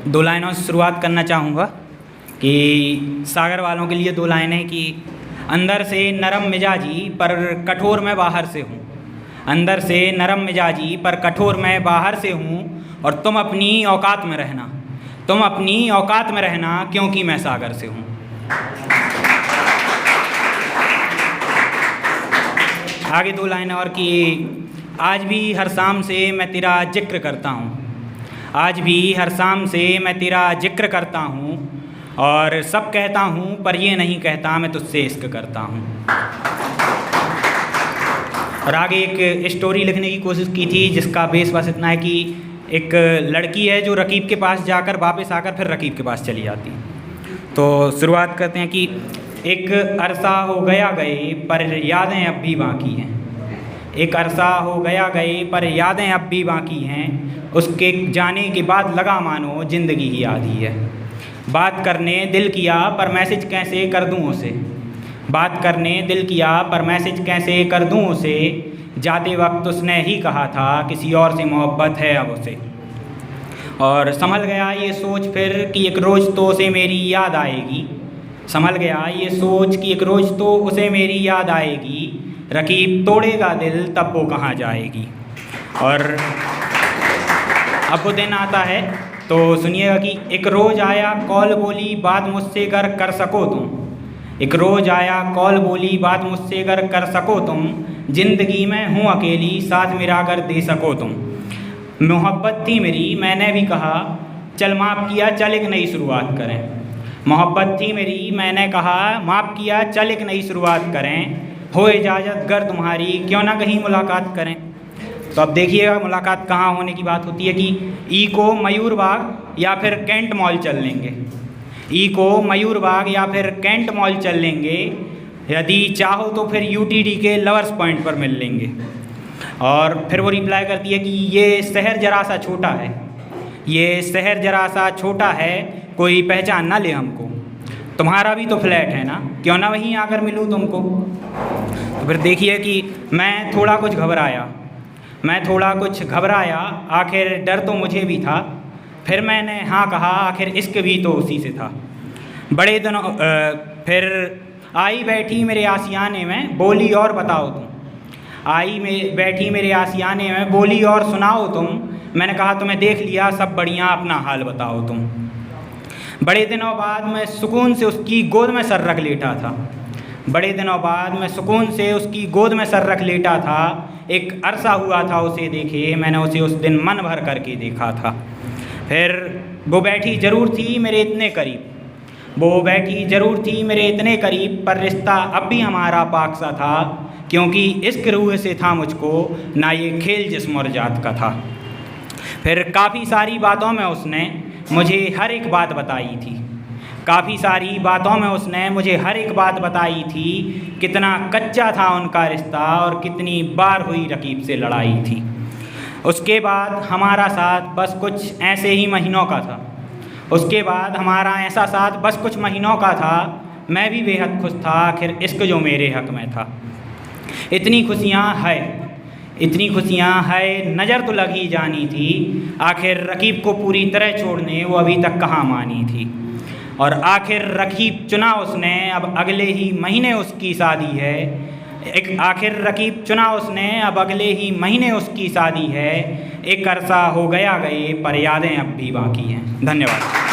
दो लाइनों से शुरुआत करना चाहूँगा कि सागर वालों के लिए दो लाइनें कि अंदर से नरम मिजाजी पर कठोर मैं बाहर से हूँ। अंदर से नरम मिजाजी पर कठोर मैं बाहर से हूँ और तुम अपनी औकात में रहना, तुम अपनी औकात में रहना क्योंकि मैं सागर से हूँ। आगे दो लाइनें और कि आज भी हर शाम से मैं तेरा जिक्र करता हूँ, आज भी हर शाम से मैं तेरा जिक्र करता हूँ और सब कहता हूँ पर ये नहीं कहता मैं तुझसे इश्क करता हूँ। और आगे एक स्टोरी लिखने की कोशिश की थी जिसका बेस बस इतना है कि एक लड़की है जो रकीब के पास जाकर वापस आकर फिर रकीब के पास चली जाती। तो शुरुआत करते हैं कि एक अरसा हो गया गए पर यादें अब भी बाकी हैं, एक अरसा हो गया गए पर यादें अब भी बाकी हैं, उसके जाने के बाद लगा मानो ज़िंदगी ही आधी है। बात करने दिल किया पर मैसेज कैसे कर दूँ उसे, बात करने दिल किया पर मैसेज कैसे कर दूँ उसे, जाते वक्त उसने ही कहा था किसी और से मोहब्बत है अब उसे। और संभल गया ये सोच फिर कि एक रोज़ तो उसे मेरी याद आएगी, संभल गया ये सोच कि एक रोज़ तो उसे मेरी याद आएगी, रकीब तोड़ेगा दिल तब वो कहाँ जाएगी। और अब वो दिन आता है तो सुनिएगा कि एक रोज़ आया कॉल बोली बात मुझसे अगर कर सको तुम, एक रोज़ आया कॉल बोली बात मुझसे अगर कर सको तुम, ज़िंदगी में हूँ अकेली साथ मेरा अगर दे सको तुम। मोहब्बत थी मेरी मैंने भी कहा चल माफ़ किया चल एक नई शुरुआत करें, मोहब्बत थी मेरी मैंने कहा माफ़ किया चल एक नई शुरुआत करें, हो इजाज़त गर तुम्हारी क्यों ना कहीं मुलाकात करें। तो अब देखिएगा मुलाकात कहाँ होने की बात होती है कि ई को मयूर बाग या फिर कैंट मॉल चल लेंगे, ई को मयूर बाग या फिर कैंट मॉल चल लेंगे, यदि चाहो तो फिर यूटीडी के लवर्स पॉइंट पर मिल लेंगे। और फिर वो रिप्लाई करती है कि ये शहर जरा सा छोटा है, ये शहर जरा सा छोटा है, कोई पहचान ना ले हमको, तुम्हारा भी तो फ्लैट है ना क्यों ना वहीं आकर मिलूँ तुमको। तो फिर देखिए कि मैं थोड़ा कुछ घबराया, मैं थोड़ा कुछ घबराया, आखिर डर तो मुझे भी था, फिर मैंने हाँ कहा आखिर इश्क भी तो उसी से था। बड़े दिनों फिर आई बैठी मेरे आशियाने में बोली और बताओ तुम, आई में बैठी मेरे आशियाने में बोली और सुनाओ तुम, मैंने कहा तुम्हें देख लिया सब बढ़िया अपना हाल बताओ तुम। बड़े दिनों बाद मैं सुकून से उसकी गोद में सर रख लेटा था, बड़े दिनों बाद मैं सुकून से उसकी गोद में सर रख लेटा था, एक अरसा हुआ था उसे देखे मैंने उसे उस दिन मन भर करके देखा था। फिर वो बैठी ज़रूर थी मेरे इतने करीब, वो बैठी ज़रूर थी मेरे इतने करीब, पर रिश्ता अब भी हमारा पाक सा था, क्योंकि इश्क रूह से था मुझको ना ये खेल जिस्म और जात का था। फिर काफ़ी सारी बातों में उसने मुझे हर एक बात बताई थी, काफ़ी सारी बातों में उसने मुझे हर एक बात बताई थी, कितना कच्चा था उनका रिश्ता और कितनी बार हुई रकीब से लड़ाई थी। उसके बाद हमारा साथ बस कुछ ऐसे ही महीनों का था, उसके बाद हमारा ऐसा साथ बस कुछ महीनों का था, मैं भी बेहद खुश था आखिर इश्क जो मेरे हक़ में था। इतनी खुशियाँ है, इतनी खुशियाँ है नज़र तो लग ही जानी थी, आखिर रकीब को पूरी तरह छोड़ने वो अभी तक कहाँ मानी थी। और आखिर रकीब चुना उसने अब अगले ही महीने उसकी शादी है, एक आखिर रकीब चुना उसने अब अगले ही महीने उसकी शादी है, एक अरसा हो गया गए पर यादें अब भी बाकी हैं। धन्यवाद।